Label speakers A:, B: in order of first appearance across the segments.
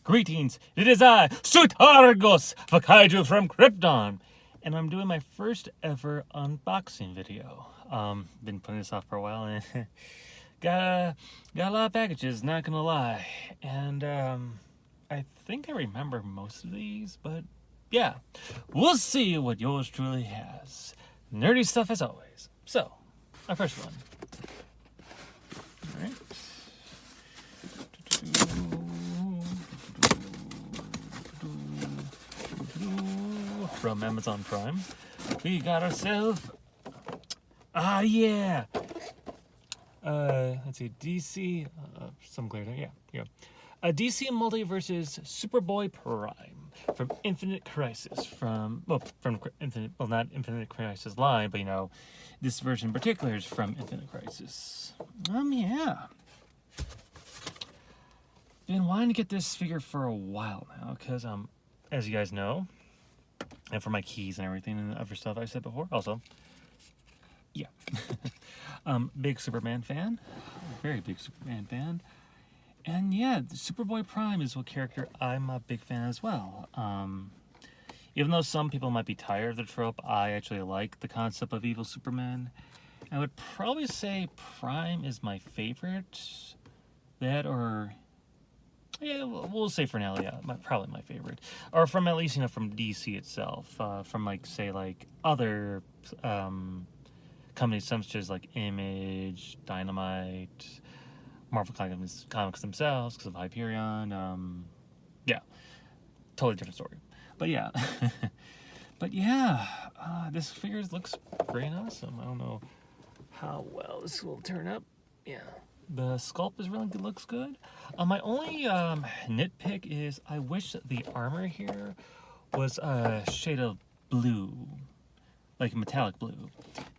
A: Greetings, it is I, Superheroes Kaiju from Krypton, and I'm doing my first ever unboxing video. Been putting this off for a while, and got a lot of packages, not gonna lie. And I think I remember most of these, but yeah, we'll see what yours truly has. Nerdy stuff as always. So, our first one. All right. From Amazon Prime, we got ourselves. Let's see, DC. Some glare there. Yeah. A DC Multiverse's Superboy Prime from Infinite Crisis. Not Infinite Crisis line, but this version in particular is from Infinite Crisis. Been wanting to get this figure for a while now, because as you guys know, and for my keys and everything and other stuff I said before, also, yeah, big Superman fan, very big Superman fan, and yeah, the Superboy Prime is what character I'm a big fan as well. Even though some people might be tired of the trope, I actually like the concept of evil Superman. I would probably say Prime is my favorite. That or... yeah, we'll say for now, yeah, probably my favorite. Or from at least, from DC itself. From, other companies such as, Image, Dynamite, Marvel Comics themselves, because of Hyperion. Yeah, totally different story. But, yeah. This figure looks great and awesome. I don't know how well this will turn up. Yeah. The sculpt is really good, looks good. My only nitpick is I wish the armor here was a shade of blue, like metallic blue,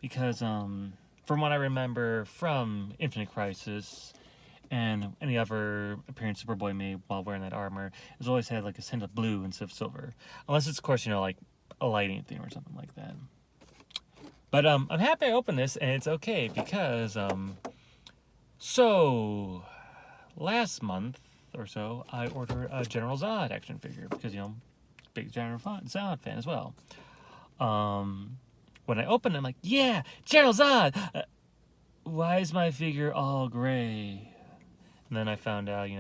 A: because from what I remember from Infinite Crisis and any other appearance Superboy made while wearing that armor, it's always had a hint of blue instead of silver, unless it's of course a lighting thing or something like that. But I'm happy I opened this, and it's okay because So, last month or so, I ordered a General Zod action figure because, big General Zod fan as well. When I opened it, I'm like, yeah, General Zod! Why is my figure all gray? And then I found out,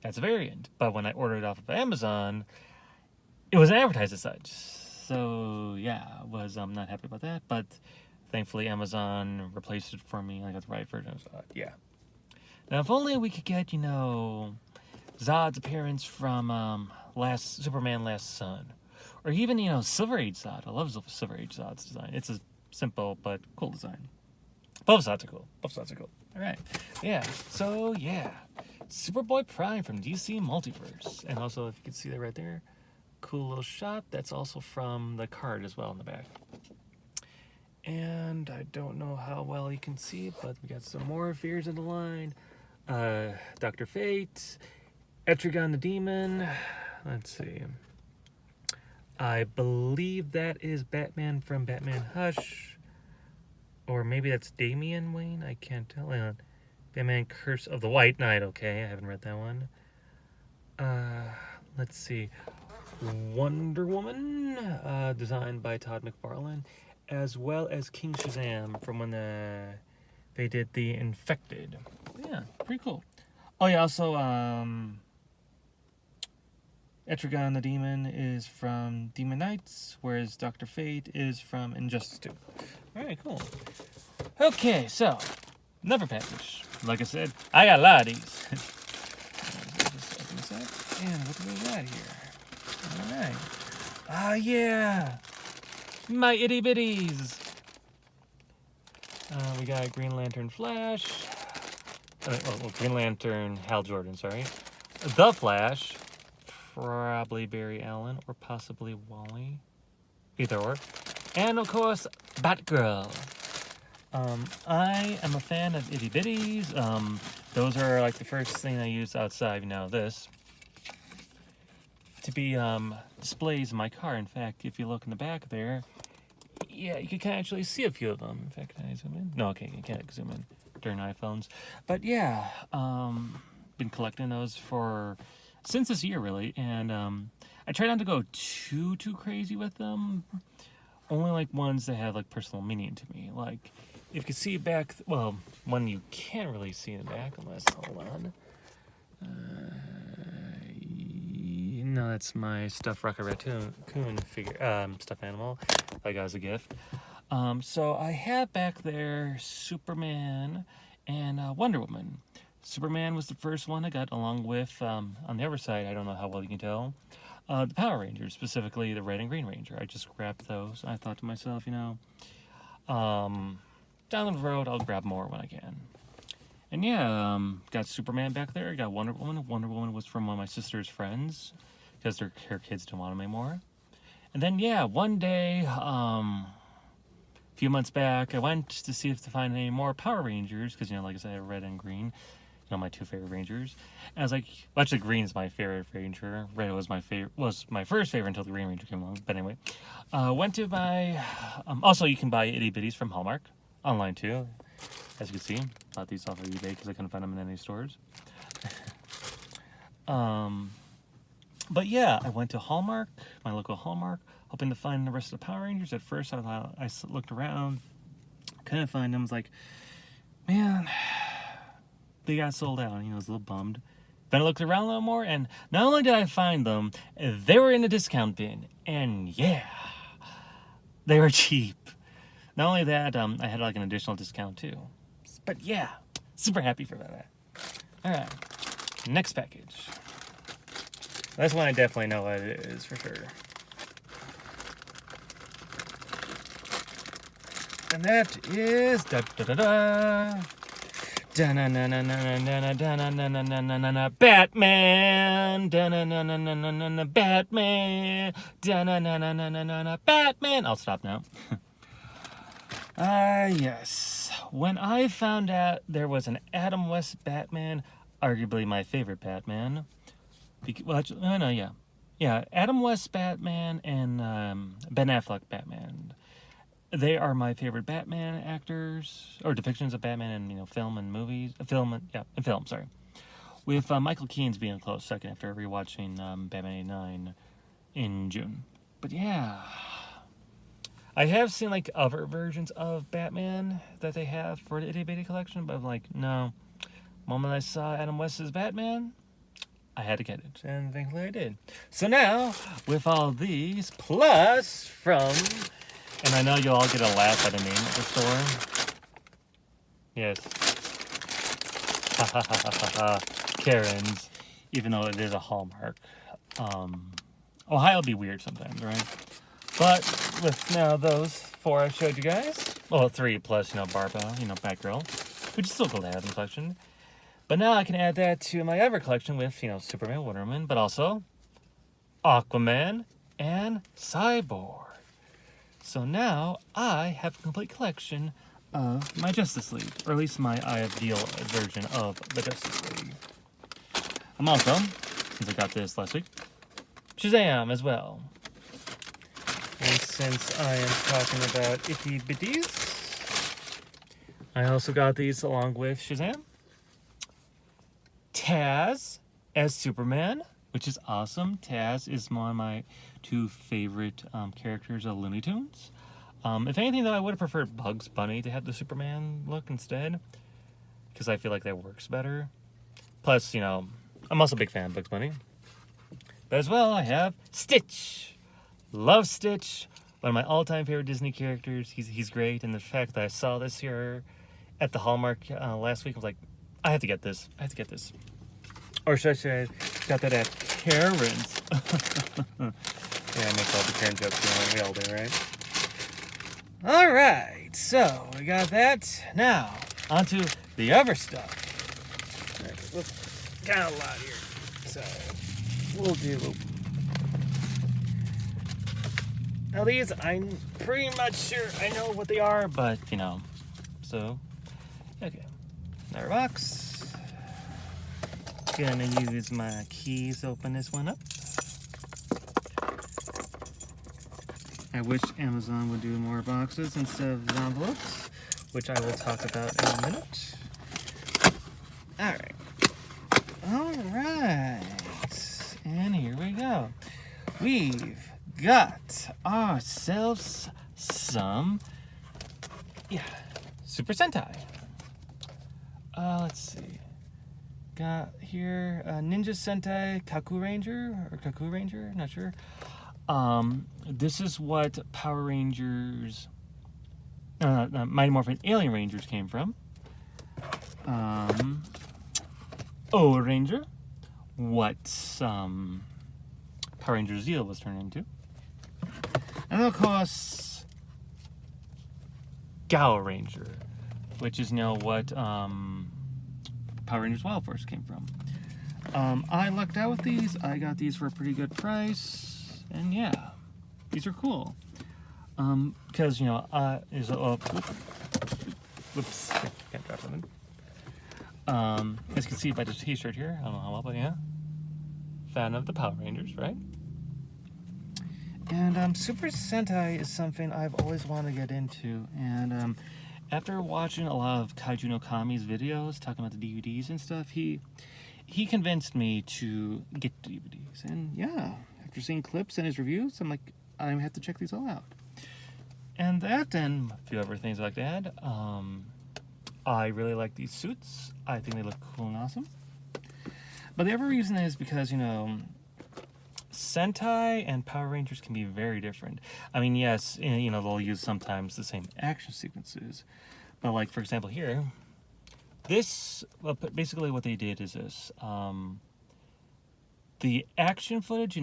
A: that's a variant. But when I ordered it off of Amazon, it wasn't advertised as such. So, yeah, I was not happy about that, but... thankfully, Amazon replaced it for me. I got the right version of Zod. Yeah. Now, if only we could get, Zod's appearance from Superman Last Son. Or even, Silver Age Zod. I love Silver Age Zod's design. It's a simple but cool design. Both Zods are cool. All right. Yeah. So, yeah. Superboy Prime from DC Multiverse. And also, if you can see that right there, cool little shot. That's also from the card as well in the back. And I don't know how well you can see, but we got some more figures in the line. Dr. Fate, Etrigan the Demon. Let's see. I believe that is Batman from Batman Hush. Or maybe that's Damian Wayne. I can't tell. Hang on. Batman Curse of the White Knight. Okay, I haven't read that one. Let's see. Wonder Woman, designed by Todd McFarlane, as well as King Shazam from when they did the Infected. Yeah, pretty cool. Oh yeah, also Etrigan the Demon is from Demon Knights, whereas Dr. Fate is from Injustice 2. Alright, cool. Okay, so another package. Like I said, I got a lot of these. Just open this up. And what do we got here? Alright. Yeah! My itty bitties. We got Green Lantern Flash. Green Lantern Hal Jordan, sorry. The Flash. Probably Barry Allen or possibly Wally. Either or. And of course, Batgirl. I am a fan of itty bitties. Those are the first thing I use outside, this. To be displays in my car. In fact, if you look in the back there, yeah, you can actually see a few of them. In fact, can I zoom in? No, okay, you can't zoom in during iPhones. But yeah, been collecting those for since this year, really. And I try not to go too crazy with them. Only like ones that have like personal meaning to me. Like if you can see back, well, one you can't really see in the back unless, hold on. No, that's my stuffed Rocket Raccoon figure, stuffed animal I got as a gift. So I have back there Superman and Wonder Woman. Superman was the first one I got, along with, on the other side, I don't know how well you can tell, the Power Rangers, specifically the Red and Green Ranger. I just grabbed those. I thought to myself, down the road, I'll grab more when I can. And yeah, got Superman back there. Got Wonder Woman. Wonder Woman was from one of my sister's friends because her kids didn't want them anymore. And then yeah, one day, a few months back, I went to see if to find any more Power Rangers because like I said, Red and Green, my two favorite Rangers. And I was like, well, actually, Green is my favorite Ranger. Red was my first favorite until the Green Ranger came along. But anyway, went to buy. Also, you can buy itty bitties from Hallmark online too. As you can see, bought these off of eBay because I couldn't find them in any stores. But yeah, I went to Hallmark, my local Hallmark, hoping to find the rest of the Power Rangers. At first, I looked around, couldn't find them. I was like, man, they got sold out. I was a little bummed. Then I looked around a little more, and not only did I find them, they were in the discount bin. And yeah, they were cheap. Not only that, I had like an additional discount too. But yeah, super happy for that. Alright, next package. This one I definitely know what it is for sure. And that is Batman. Batman. I'll stop now. Yes. When I found out there was an Adam West Batman, arguably my favorite Batman. Yeah, Adam West Batman and Ben Affleck Batman. They are my favorite Batman actors, or depictions of Batman in film and movies. Film, sorry. With Michael Keaton's being a close second after rewatching Batman 89 in June. But yeah, I have seen like other versions of Batman that they have for the Itty Bitty collection, but I'm like, no. The moment I saw Adam West's Batman, I had to get it, and thankfully I did. So now, with all these, plus from, and I know you'll all get a laugh at the name of the store. Yes. Ha ha ha ha ha. Karen's, even though it is a Hallmark. Ohio will be weird sometimes, right? But with now those 4 I showed you guys, well, 3 plus, Barbara, Batgirl, which is still cool to have in the collection. But now I can add that to my other collection with, Superman, Wonder Woman, but also Aquaman and Cyborg. So now I have a complete collection of my Justice League, or at least my ideal version of the Justice League. I'm also, since I got this last week, Shazam as well. And since I am talking about itty bitties, I also got these along with Shazam. Taz as Superman, which is awesome. Taz is one of my 2 favorite characters of Looney Tunes. If anything, though, I would have preferred Bugs Bunny to have the Superman look instead, because I feel like that works better. Plus, I'm also a big fan of Bugs Bunny. But as well, I have Stitch. Love Stitch. One of my all-time favorite Disney characters. He's great, and the fact that I saw this here at the Hallmark last week, I was like, I have to get this. Or should I say, got that at Karen's. Yeah, I make all the Karen jokes, we all do, right? Alright, so we got that. Now, onto the other stuff. Alright, got a lot here. So, we'll do. Now these, I'm pretty much sure I know what they are, but, so, okay. Another box. Gonna use my keys to open this one up. I wish Amazon would do more boxes instead of envelopes, which I will talk about in a minute. Alright. we've got ourselves some, Super Sentai. Let's see. Got here Ninja Sentai Kaku Ranger, not sure. This is what Power Rangers, Mighty Morphin Alien Rangers came from. O Ranger, what Power Ranger Zeal was turned into. And of course, Gao Ranger, which is now what Power Rangers Wild Force came from. I lucked out with these. I got these for a pretty good price, and yeah, these are cool. Because there's whoops, can't drop something. As you can see by the T-shirt here, I don't know how well, but yeah, fan of the Power Rangers, right? And Super Sentai is something I've always wanted to get into, and after watching a lot of Kaiju no Kami's videos talking about the DVDs and stuff, he convinced me to get the DVDs. And yeah, after seeing clips and his reviews, I'm like, I have to check these all out. And that and a few other things I'd like to add. I really like these suits. I think they look cool and awesome. But the other reason is because, Sentai and Power Rangers can be very different. I mean, yes, they'll use sometimes the same action sequences. But like, for example, here, basically what they did is this. The action footage,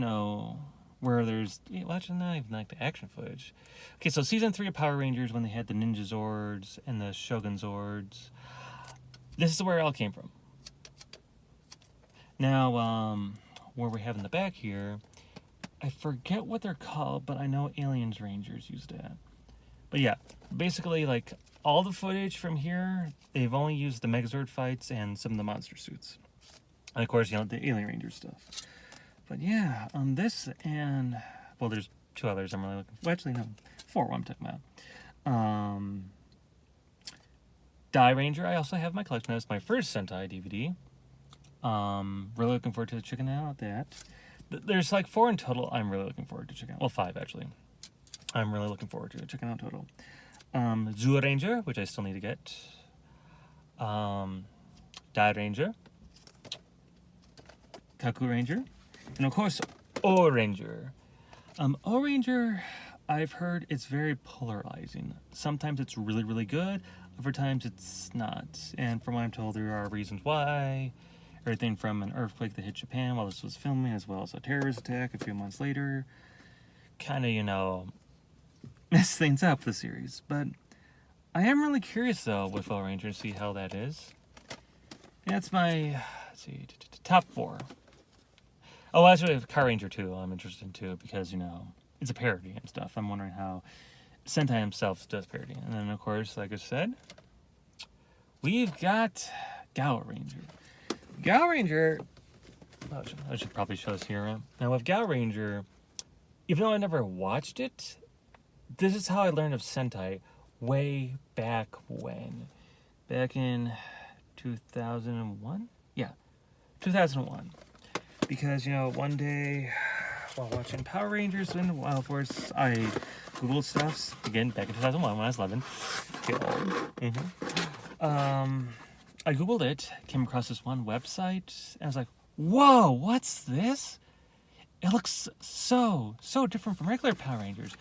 A: where there's, actually not even like the action footage. Okay, so season 3 of Power Rangers, when they had the Ninja Zords and the Shogun Zords, this is where it all came from. Now, where we have in the back here, I forget what they're called, but I know Aliens Rangers used that. But yeah, basically, like, all the footage from here, they've only used the Megazord fights and some of the monster suits. And of course, the Alien Ranger stuff. But yeah, this and, well, there's 2 others I'm really looking for. Well, actually, no, 4 what I'm talking about. Die Ranger, I also have in my collection. That's my first Sentai DVD. Really looking forward to checking out that. There's like 4 in total I'm really looking forward to checking out. Well, 5 actually. I'm really looking forward to checking out total. Zoo Ranger, which I still need to get. Die Ranger. Kaku Ranger. And of course, O Ranger. O Ranger, I've heard it's very polarizing. Sometimes it's really, really good. Other times it's not. And from what I'm told, there are reasons why. Everything from an earthquake that hit Japan while this was filming, as well as a terrorist attack a few months later. Kind of, mess things up, the series. But I am really curious, though, with O Ranger to see how that is. That's my, top 4. Oh, actually, Car Ranger 2 I'm interested in, too, because, it's a parody and stuff. I'm wondering how Sentai himself does parody. And then, of course, like I said, we've got Gao Ranger. Gao Ranger, I should probably show this here. Now, with Gao Ranger, even though I never watched it, this is how I learned of Sentai way back when. Back in 2001? Yeah, 2001. Because, one day, while watching Power Rangers and Wild Force, I Googled stuff, again, back in 2001 when I was 11. I Googled it, came across this one website, and I was like, whoa, what's this? It looks so different from regular Power Rangers.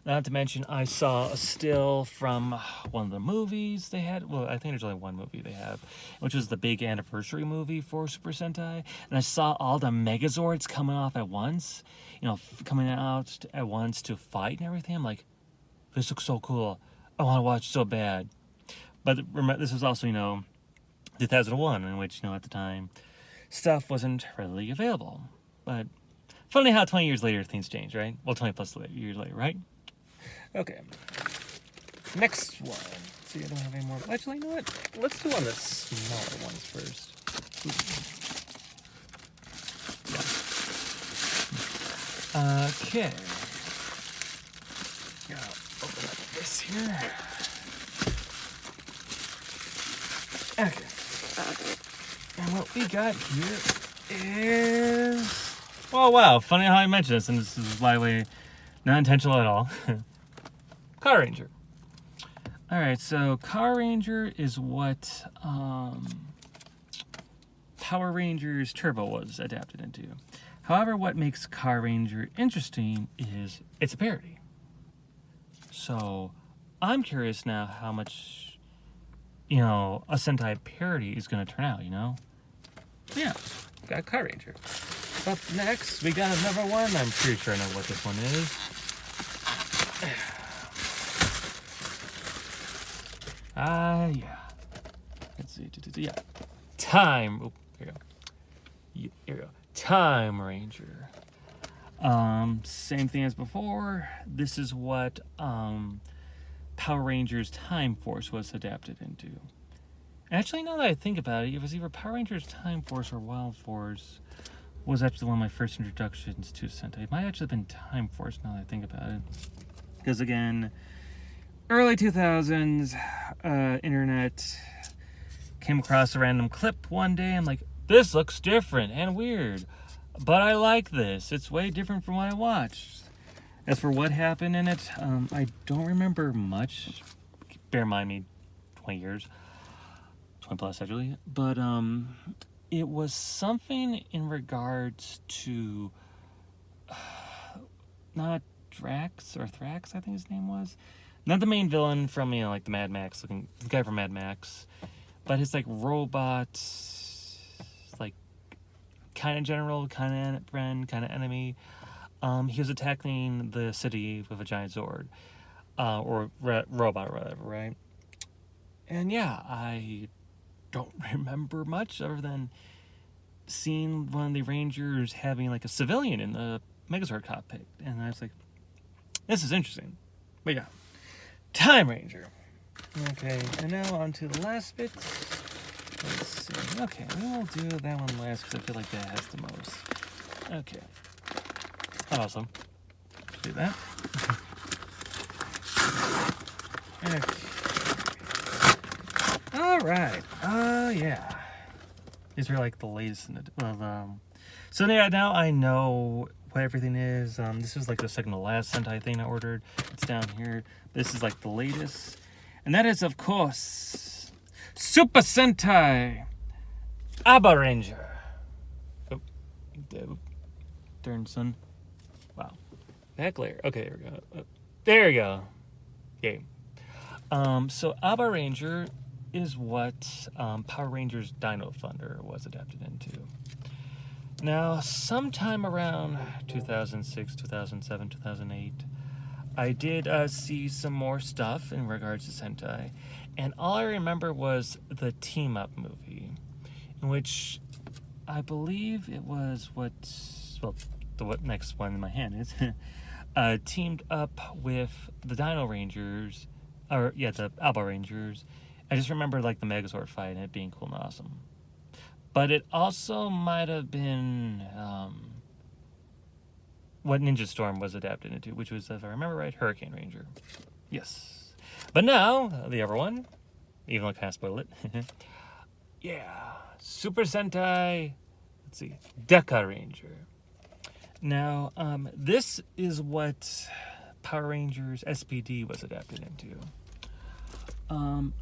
A: Not to mention, I saw a still from one of the movies they had. Well, I think there's only one movie they have, which was the big anniversary movie for Super Sentai. And I saw all the Megazords coming off at once, coming out at once to fight and everything. I'm like, this looks so cool. I want to watch so bad. But remember, this was also, 2001, in which, at the time, stuff wasn't readily available. But funny how 20 years later things change, right? Well, 20 plus years later, right? Okay. Next one. See, I don't have any more. Actually, you know what? Let's do one of the smaller ones first. Yeah. Okay. Gotta open up this here. Okay. And what we got here is Oh wow, funny how I mentioned this, and this is by the way, not intentional at all. Car Ranger. Alright, so Car Ranger is what Power Rangers Turbo was adapted into. However, what makes Car Ranger interesting is it's a parody. So, I'm curious now how much, a Sentai parody is going to turn out, Yeah, got Car Ranger. Up next, we got another one. I'm pretty sure I know what this one is. Yeah. Let's see. Yeah. Time. Oh, here we go. Here we go. Time Ranger. Same thing as before. This is what Power Rangers Time Force was adapted into. Actually, now that I think about it, it was either Power Rangers Time Force or Wild Force was actually one of my first introductions to Sentai. It might actually have been Time Force now that I think about it. Because again, early 2000s, internet, came across a random clip one day. I'm like, this looks different and weird, but I like this. It's way different from what I watched. As for what happened in it, I don't remember much. Bear in mind me, 20 years. 20 plus actually. But it was something in regards to not Drax or Thrax, I think his name was. Not the main villain from, like the Mad Max looking, the guy from Mad Max, but his like robot, like kind of general, kind of friend, kind of enemy. He was attacking the city with a giant Zord, or robot or whatever, right? And yeah, I don't remember much other than seeing one of the Rangers having like a civilian in the Megazord cockpit, and I was like, this is interesting. But yeah, Time Ranger. Okay, and now on to the last bit. Let's see. Okay, we will do that one last because I feel like that has the most. Okay. Awesome. Do that. Okay. Alright. Yeah. These are like the latest in the so yeah, now I know what everything is. This was like the second to last Sentai thing I ordered. It's down here. This is like the latest. And that is, of course, Super Sentai Aba Ranger. Oh, darn son. Wow. That glare. Okay, there we go. There we go. Okay. So Aba Ranger is what Power Rangers Dino Thunder was adapted into. Now, sometime around 2006, 2007, 2008, I did see some more stuff in regards to Sentai, and all I remember was the Team Up movie, in which I believe it was what next one in my hand is, teamed up with the Dino Rangers, the Alba Rangers. I just remember like the Megazord fight and it being cool and awesome. But it also might have been what Ninja Storm was adapted into, which was, if I remember right, Hurricane Ranger. Yes. But now, the other one, even though I kind of spoiled it. Yeah. Super Sentai, let's see, Deca Ranger. Now, this is what Power Rangers SPD was adapted into.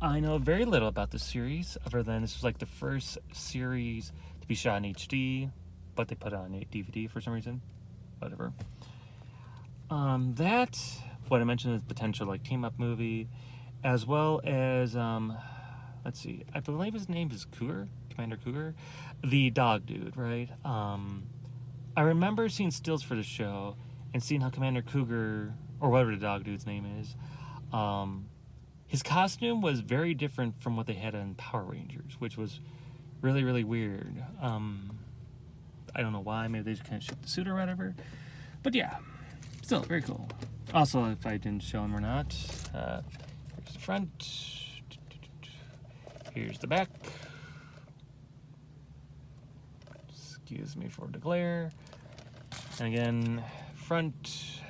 A: I know very little about this series, other than this was like the first series to be shot in HD, but they put it on DVD for some reason. Whatever. That, what I mentioned is potential like team-up movie, as well as, let's see, I believe his name is Cougar, Commander Cougar, the dog dude, right? I remember seeing stills for the show and seeing how Commander Cougar, or whatever the dog dude's name is, his costume was very different from what they had in Power Rangers, which was really, really weird. I don't know why. Maybe they just kind of shipped the suit or whatever. But yeah, still very cool. Also, if I didn't show him or not, here's the front. Here's the back. Excuse me for the glare. And again, front,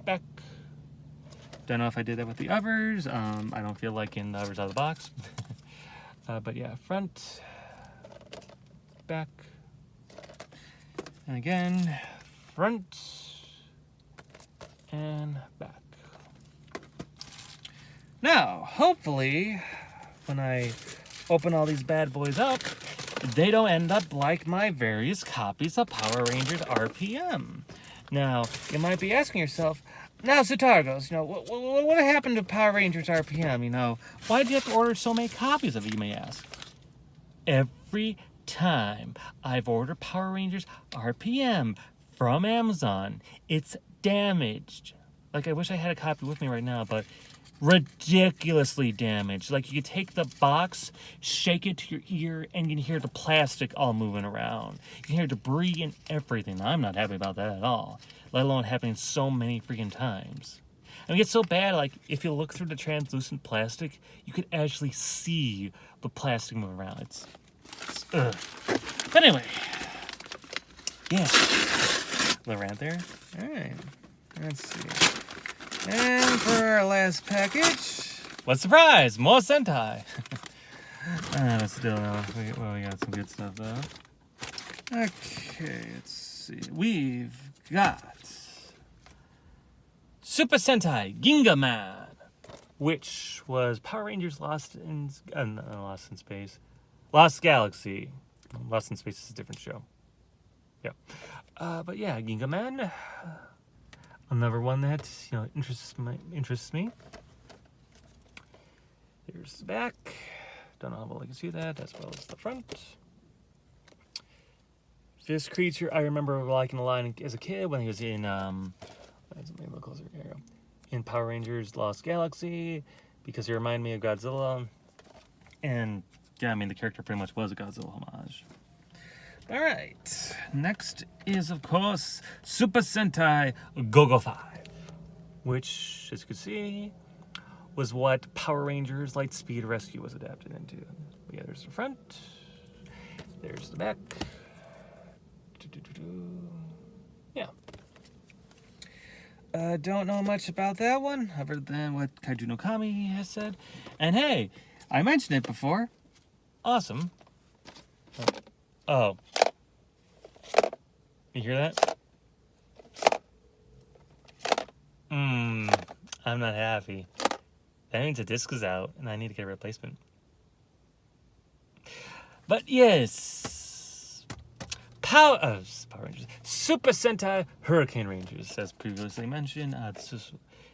A: back. Don't know if I did that with the others. I don't feel like in the others out of the box. But yeah, front, back. And again, front and back. Now, hopefully, when I open all these bad boys up, they don't end up like my various copies of Power Rangers RPM. Now, you might be asking yourself, now, Sutargos, what happened to Power Rangers RPM? Why did you have to order so many copies of it, you may ask? Every time I've ordered Power Rangers RPM from Amazon, it's damaged. Like, I wish I had a copy with me right now, but ridiculously damaged. Like, you could take the box, shake it to your ear, and you can hear the plastic all moving around. You can hear debris and everything. Now, I'm not happy about that at all, let alone happening so many freaking times. I mean, it's so bad, like, if you look through the translucent plastic, you could actually see the plastic moving around. It's ugh. But anyway, yeah. Little rant there. All right, let's see. And for our last package, what surprise? More Sentai. But still, we got some good stuff though. Okay, let's see. We've got Super Sentai Ginga Man, which was Power Rangers Lost in Space, Lost Galaxy. Lost in Space is a different show. Yeah, but yeah, Ginga Man. Another one that interests me. Here's the back. Don't know how well you can see that, as well as the front. This creature I remember liking a lot as a kid when he was in in Power Rangers Lost Galaxy, because he reminded me of Godzilla. And yeah, I mean the character pretty much was a Godzilla homage. Alright, next is, of course, Super Sentai Go-Go 5, which, as you can see, was what Power Rangers Lightspeed Rescue was adapted into. Yeah, there's the front, there's the back. Yeah. Don't know much about that one, other than what Kaiju no Kami has said. And hey, I mentioned it before. Awesome. Oh. You hear that? I'm not happy. That means the disc is out, and I need to get a replacement. But yes, Power Rangers, Super Sentai Hurricane Rangers, as previously mentioned.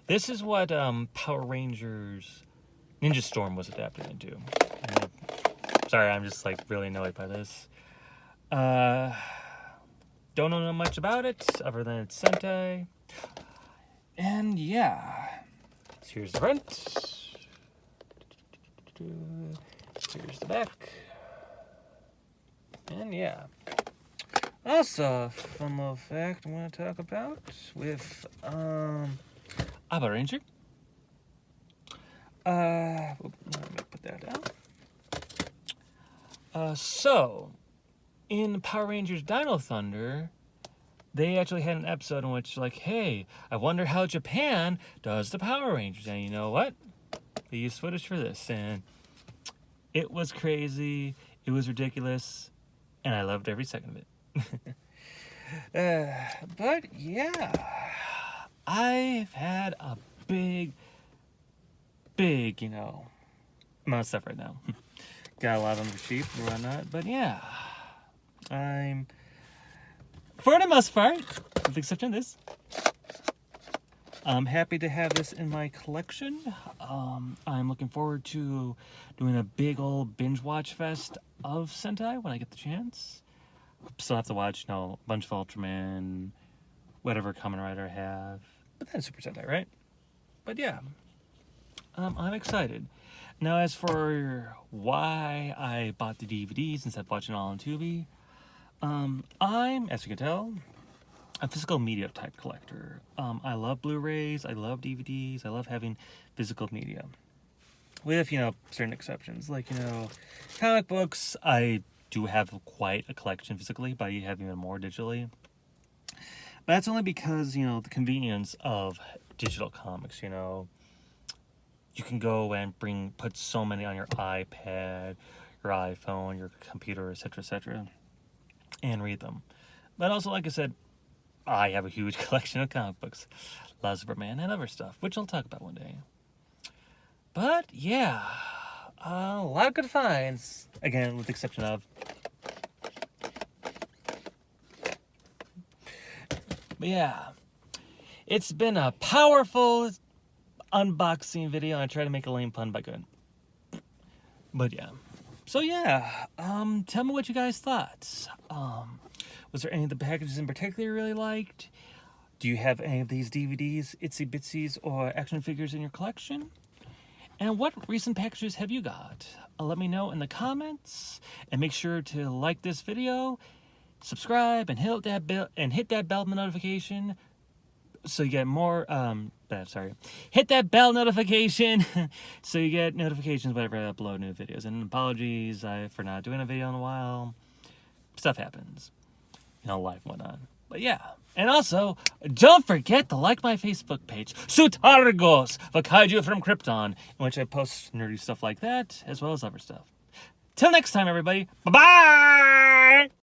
A: This is what Power Rangers Ninja Storm was adapted into. Sorry, I'm just really annoyed by this. Don't know much about it, other than it's Sentai. And yeah. So here's the front. Here's the back. And yeah. Also, fun little fact I want to talk about with Abba Ranger. Let me put that down. So in Power Rangers Dino Thunder, they actually had an episode in which, hey, I wonder how Japan does the Power Rangers. And you know what? They used footage for this, and it was crazy, it was ridiculous, and I loved every second of it. But yeah, I've had a big amount of stuff right now. Got a lot on the sheep and whatnot, but yeah. I'm, for the most part, with the exception of this, I'm happy to have this in my collection. I'm looking forward to doing a big old binge watch fest of Sentai when I get the chance. Still have to watch, a bunch of Ultraman, whatever Kamen Rider I have, but then Super Sentai, right? But yeah, I'm excited. Now, as for why I bought the DVDs instead of watching it all on Tubi, I'm, as you can tell, a physical media type collector. I love Blu-rays, I love DVDs, I love having physical media. With, certain exceptions. Comic books, I do have quite a collection physically, but I have even more digitally. But that's only because, the convenience of digital comics, You can go and put so many on your iPad, your iPhone, your computer, etc., and read them. But also, like I said, I have a huge collection of comic books. A lot of Superman and other stuff, which I'll talk about one day. But, yeah. A lot of good finds. Again, with the exception of... But yeah. It's been a powerful unboxing video. I try to make a lame pun, but good. But yeah. So yeah. Tell me what you guys thought. Was there any of the packages in particular you really liked? Do you have any of these DVDs, Itsy Bitsies, or action figures in your collection? And what recent packages have you got? Let me know in the comments. And make sure to like this video, subscribe, and hit that bell notification so you get more, hit that bell notification so you get notifications whenever I upload new videos. And apologies for not doing a video in a while. Stuff happens. Life went on. But yeah. And also, don't forget to like my Facebook page, Superheroes and Tokusatsu from Krypton, in which I post nerdy stuff like that, as well as other stuff. Till next time, everybody. Bye-bye!